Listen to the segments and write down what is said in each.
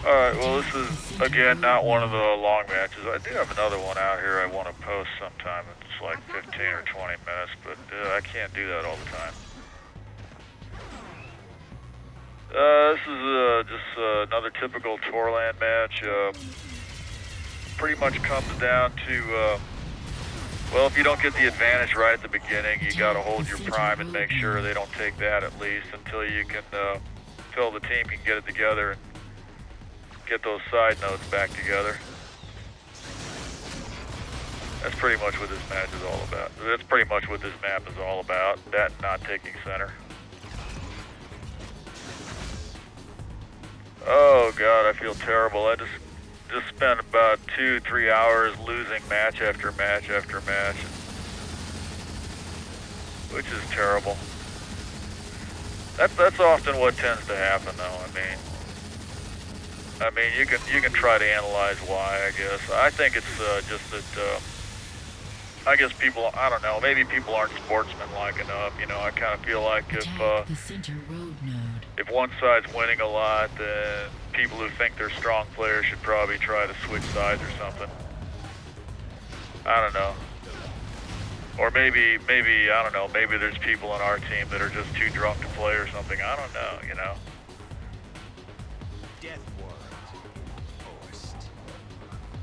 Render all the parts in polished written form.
Alright, well this is, again, not one of the long matches. I do have another one out here I want to post sometime. It's like 15 or 20 minutes, but I can't do that all the time. This is just another typical Torlan match. Pretty much comes down to, well, if you don't get the advantage right at the beginning, you got to hold your prime and make sure they don't take that at least until you can, until the team can get it together and get those side nodes back together. That's pretty much what this match is all about. That's pretty much what this map is all about, that and not taking center. Oh God, I feel terrible. I just spent about 2-3 hours losing match after match after match, which is terrible. That's often what tends to happen, though. I mean, you can try to analyze why. I guess I think it's just that. I guess people, I don't know, maybe people aren't sportsmanlike enough. You know, I kind of feel like if one side's winning a lot, then people who think they're strong players should probably try to switch sides or something. I don't know. Or maybe, I don't know, maybe there's people on our team that are just too drunk to play or something. I don't know, you know.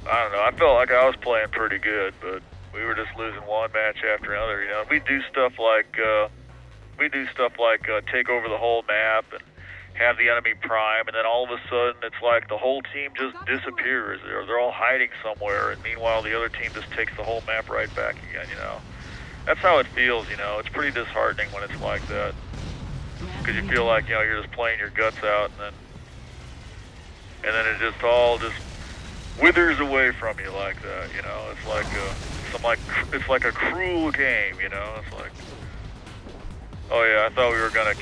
I don't know, I felt like I was playing pretty good, but we were just losing one match after another, you know. We do stuff like take over the whole map and have the enemy prime, and then all of a sudden it's like the whole team just disappears. They're all hiding somewhere, and meanwhile the other team just takes the whole map right back again, you know. That's how it feels, you know. It's pretty disheartening when it's like that, because you feel like, you know, you're just playing your guts out, and then it just all just withers away from you like that, you know. It's like a cruel game, you know. It's like, oh yeah, I thought we were gonna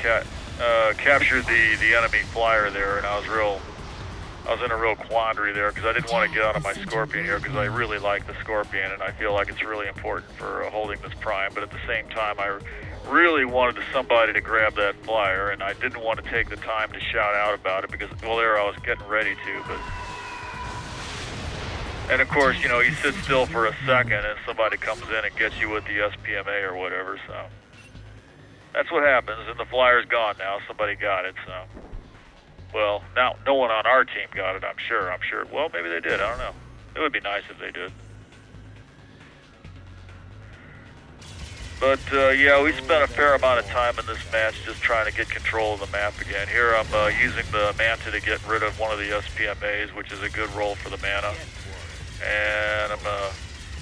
capture the enemy flyer there, and I was in a real quandary there because I didn't want to get out of my Scorpion here because I really like the Scorpion and I feel like it's really important for holding this prime, but at the same time I really wanted somebody to grab that flyer, and I didn't want to take the time to shout out about it because, well, there I was getting ready to, but... And of course, you know, you sit still for a second and somebody comes in and gets you with the SPMA or whatever, so... That's what happens, and the flyer's gone now. Somebody got it, so... Well, now, no one on our team got it, I'm sure. Well, maybe they did, I don't know. It would be nice if they did. But, yeah, we spent a fair amount of time in this match just trying to get control of the map again. Here I'm using the Manta to get rid of one of the SPMAs, which is a good roll for the mana. And I'm going to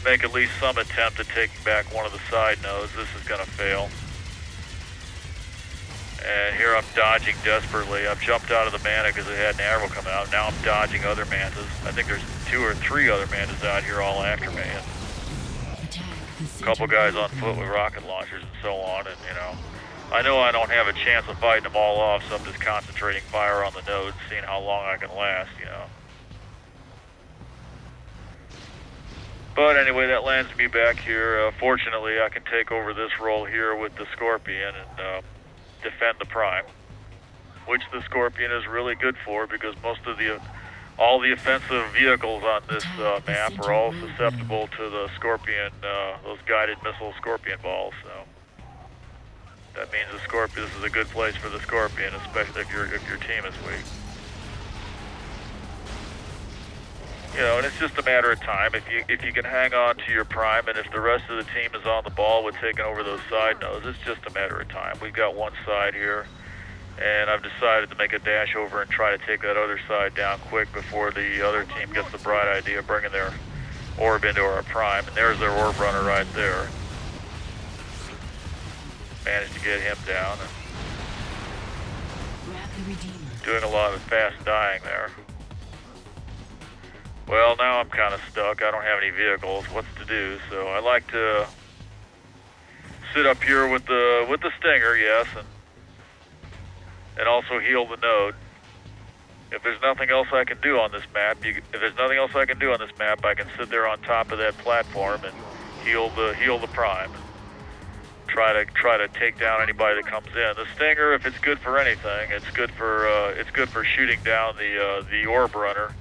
make at least some attempt at taking back one of the side nodes. This is going to fail. And here I'm dodging desperately. I've jumped out of the mana because it had an arrow come out. Now I'm dodging other mantas. I think there's 2 or 3 other mantas out here all after me. And a couple guys on foot with rocket launchers and so on. And, you know I don't have a chance of fighting them all off, so I'm just concentrating fire on the nodes, seeing how long I can last, you know. But anyway, that lands me back here. Fortunately, I can take over this role here with the Scorpion and defend the prime, which the Scorpion is really good for because all the offensive vehicles on this map are all susceptible to the Scorpion, those guided missile Scorpion balls. So that means this is a good place for the Scorpion, especially if your team is weak. You know, and it's just a matter of time. If you can hang on to your prime, and if the rest of the team is on the ball with taking over those side nodes, it's just a matter of time. We've got one side here, and I've decided to make a dash over and try to take that other side down quick before the other team gets the bright idea of bringing their orb into our prime. And there's their orb runner right there. Managed to get him down. Doing a lot of fast dying there. Well, now I'm kind of stuck. I don't have any vehicles. What's to do? So I like to sit up here with the Stinger, yes, and also heal the node. If there's nothing else I can do on this map, I can sit there on top of that platform and heal the prime. try to take down anybody that comes in. The Stinger, if it's good for anything, it's good for shooting down the orb runner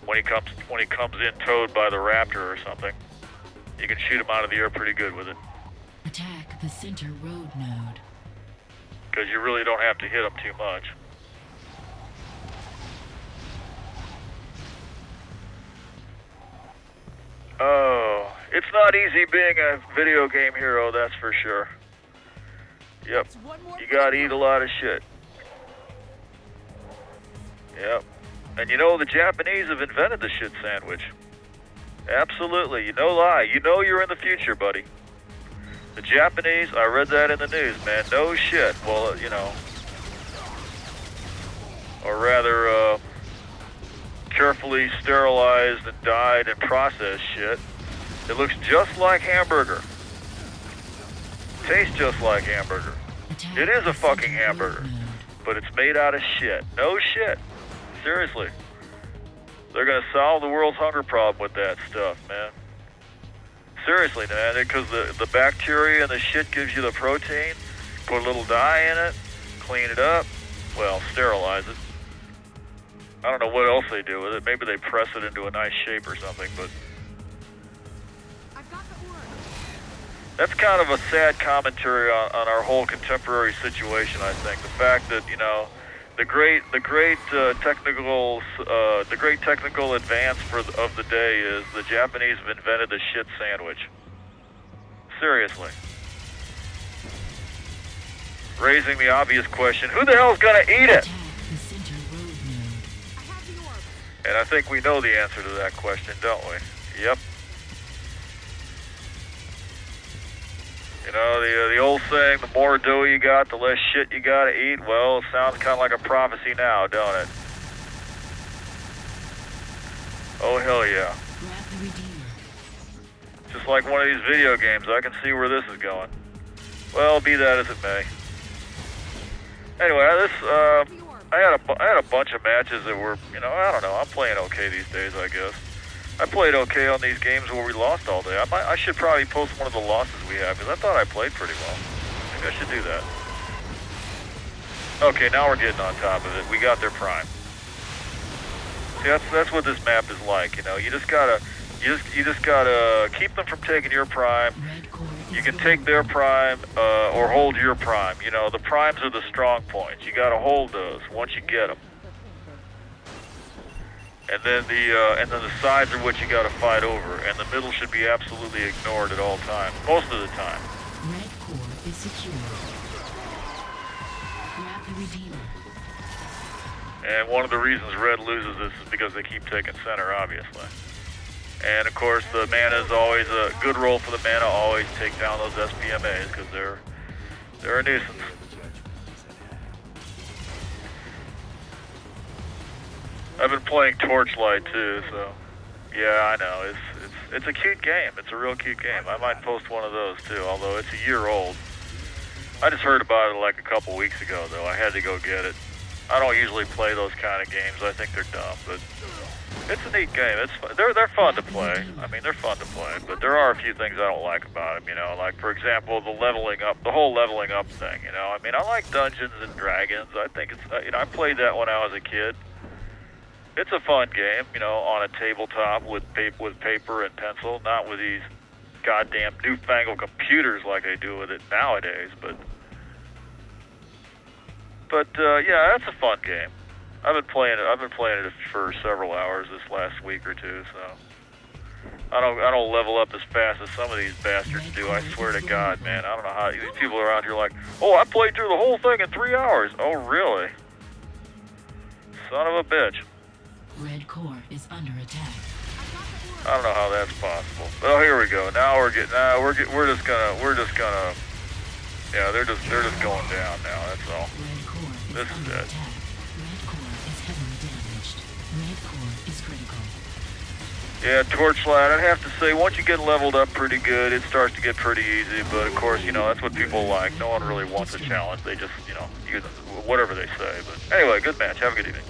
when he comes in towed by the Raptor or something. You can shoot him out of the air pretty good with it. Attack the center road node. Because you really don't have to hit him too much. Oh, it's not easy being a video game hero, that's for sure. Yep, you gotta eat a lot of shit. Yep, and you know the Japanese have invented the shit sandwich. Absolutely, you no lie, you know you're in the future, buddy. The Japanese, I read that in the news, man, no shit. Well, you know, or rather, carefully sterilized and dyed and processed shit. It looks just like hamburger. Tastes just like hamburger. It is a fucking hamburger, but it's made out of shit. No shit. Seriously. They're gonna solve the world's hunger problem with that stuff, man. Seriously, man, because the bacteria and the shit gives you the protein. Put a little dye in it, clean it up, well, sterilize it. I don't know what else they do with it. Maybe they press it into a nice shape or something, but I've got the orb. that's kind of a sad commentary on our whole contemporary situation, I think. The fact that, you know, the great technical advance of the day is the Japanese have invented the shit sandwich. Seriously. Raising the obvious question, who the hell's gonna eat it? And I think we know the answer to that question, don't we? Yep. You know, the old saying, the more dough you got, the less shit you gotta eat. Well, it sounds kind of like a prophecy now, don't it? Oh, hell yeah. Just like one of these video games, I can see where this is going. Well, be that as it may. Anyway, I had a bunch of matches that were, you know, I don't know, I'm playing okay these days, I guess. I played okay on these games where we lost all day. I should probably post one of the losses we have, because I thought I played pretty well. Maybe I should do that. Okay, now we're getting on top of it. We got their prime. See, that's what this map is like, you know. You just gotta keep them from taking your prime. You can take their prime or hold your prime. You know, the primes are the strong points. You gotta hold those once you get them. And then the sides are what you gotta fight over, and the middle should be absolutely ignored at all times, most of the time. Red core is secure. Grab the Redeemer. And one of the reasons red loses this is because they keep taking center, obviously. And of course, the mana is always a good roll for the mana. Always take down those SPMAs because they're a nuisance. I've been playing Torchlight too, so yeah, I know it's a cute game. It's a real cute game. I might post one of those too, although it's a year old. I just heard about it like a couple weeks ago, though. I had to go get it. I don't usually play those kind of games. I think they're dumb, but it's a neat game. It's fun. They're fun to play. I mean, they're fun to play, but there are a few things I don't like about them. You know, like for example, the whole leveling up thing. You know, I mean, I like Dungeons and Dragons. I think it's, you know, I played that when I was a kid. It's a fun game, you know, on a tabletop with paper and pencil, not with these goddamn newfangled computers like they do with it nowadays. But yeah, that's a fun game. I've been playing it for several hours this last week or two, so I don't level up as fast as some of these bastards do. I swear to God, man. I don't know how these people are out here like, oh, I played through the whole thing in 3 hours. Oh, really? Son of a bitch. Red core is under attack. I don't know how that's possible. Oh, here we go. Now we're just gonna. Yeah, they're just going down now. That's all. Red core is This is under it. attack. Red core is heavily damaged. Red core is critical. Yeah, Torchlight, I'd have to say, once you get leveled up pretty good, it starts to get pretty easy, but of course, you know, that's what people like. No one really wants a challenge. They just, you know, whatever they say. But anyway, good match. Have a good evening.